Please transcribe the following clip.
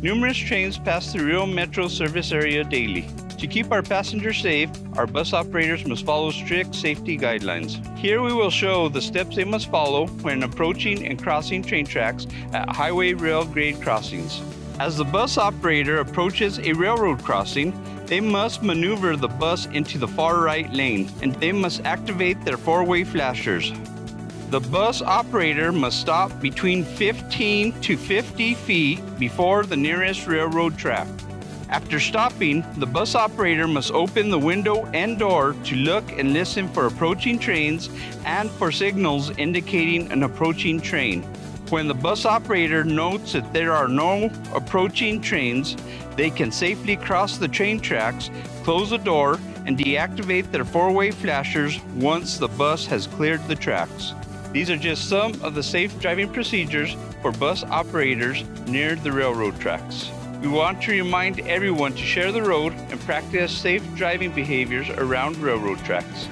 Numerous trains pass through Rio Metro service area daily. To keep our passengers safe, our bus operators must follow strict safety guidelines. Here we will show the steps they must follow when approaching and crossing train tracks at highway rail grade crossings. As the bus operator approaches a railroad crossing, they must maneuver the bus into the far right lane, and they must activate their four-way flashers. The bus operator must stop between 15 to 50 feet before the nearest railroad track. After stopping, the bus operator must open the window and door to look and listen for approaching trains and for signals indicating an approaching train. When the bus operator notes that there are no approaching trains, they can safely cross the train tracks, close the door, and deactivate their four-way flashers once the bus has cleared the tracks. These are just some of the safe driving procedures for bus operators near the railroad tracks. We want to remind everyone to share the road and practice safe driving behaviors around railroad tracks.